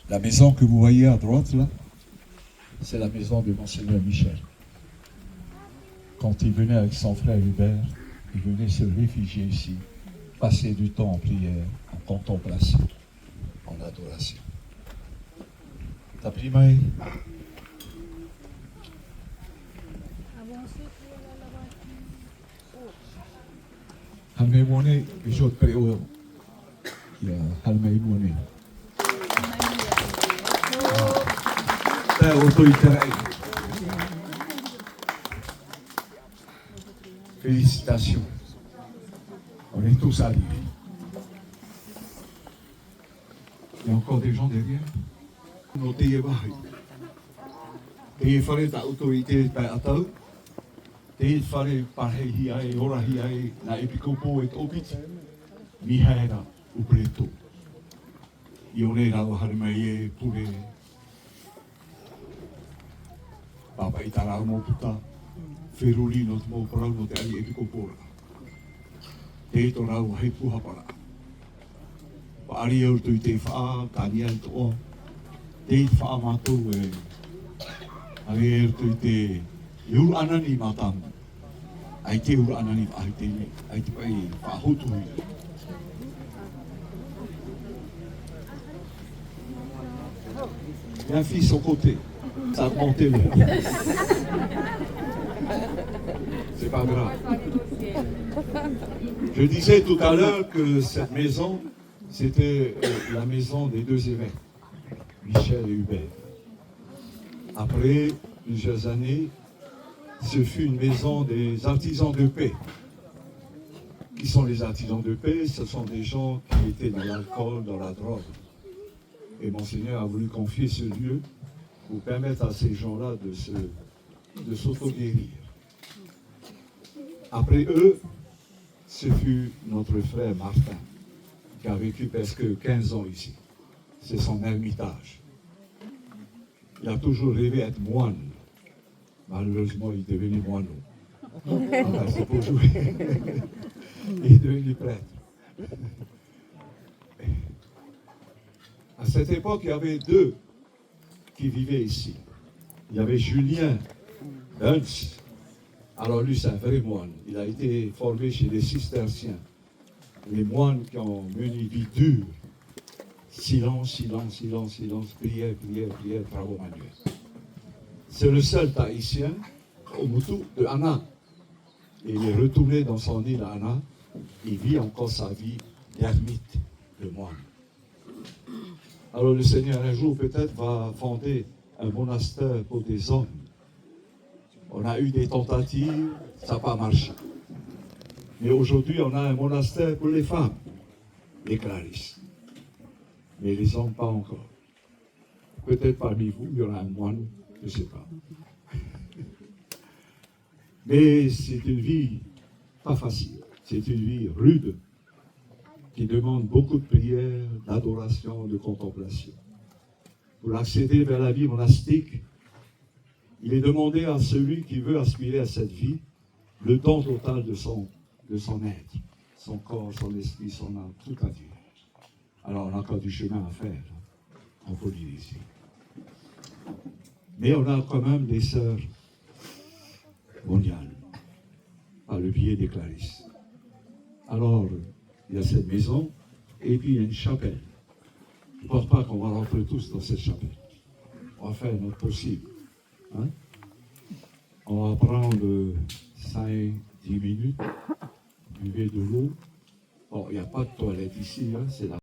La maison que vous voyez à droite, là, c'est la maison de Monseigneur Michel. Quand il venait avec son frère Hubert, il venait se réfugier ici, passer du temps en prière, en contemplation, en adoration. T'as pris, Maë? Halmei Mone, je te prie, Halmei Mone. Félicitations. On est tous arrivés. Il y a encore des gens derrière. Notez bahai. Te whare ta autorité pai atau. Te whare parhei hiai, ora hiai, na epikopo e tōpiti. Mihaera upreto. I one rau harimai e pure. Papa i tarau mō puta. Whiruri no te mō parau no te ai epikopora. Te to rau hei puhapara. Paari au tui te whaa, tani ai to o. Te whaa mātou e. Are au tui te uru anani mātamu. Ai te uru anani whaai te me. Ai te pai whahotu hui. Il y a un fils au côté. Ça a monté le. C'est pas grave. Je disais tout à l'heure que cette maison, c'était la maison des deux évêques, Michel et Hubert. Après plusieurs années, ce fut une maison des artisans de paix. Qui sont les artisans de paix? Ce sont des gens qui étaient dans l'alcool, dans la drogue. Et Monseigneur a voulu confier ce lieu pour permettre à ces gens-là de s'auto-guérir. Après eux, ce fut notre frère Martin, qui a vécu presque 15 ans ici. C'est son ermitage. Il a toujours rêvé d'être moine. Malheureusement, il est devenu moineau. Enfin, c'est pour jouer. Il est devenu prêtre. À cette époque, il y avait deux qui vivaient ici. Il y avait Julien Ernst. Alors lui, c'est un vrai moine. Il a été formé chez les cisterciens. Les moines qui ont mené une vie dure. Silence, silence, silence, silence, prière, prière, prière, travaux manuels. C'est le seul Tahitien, Omutu, de Anna. Et il est retourné dans son île à Anna. Il vit encore sa vie d'ermite, de moine. Alors le Seigneur, un jour, peut-être, va fonder un monastère pour des hommes. On a eu des tentatives, ça n'a pas marché. Mais aujourd'hui, on a un monastère pour les femmes, les clarisses. Mais les hommes, pas encore. Peut-être parmi vous, il y en a un moine, je ne sais pas. Mais c'est une vie pas facile. C'est une vie rude, qui demande beaucoup de prières, d'adoration, de contemplation. Pour accéder vers la vie monastique, il est demandé à celui qui veut aspirer à cette vie le don total de son être, son corps, son esprit, son âme, tout à Dieu. Alors on a encore du chemin à faire en Polynésie. Mais on a quand même des sœurs mondiales, par le biais des clarisses. Alors, il y a cette maison, et puis il y a une chapelle. Je ne pense pas qu'on va rentrer tous dans cette chapelle. On va faire notre possible. Hein? On va prendre 5-10 minutes, buvez de l'eau. Bon, il n'y a pas de toilette ici, hein, c'est la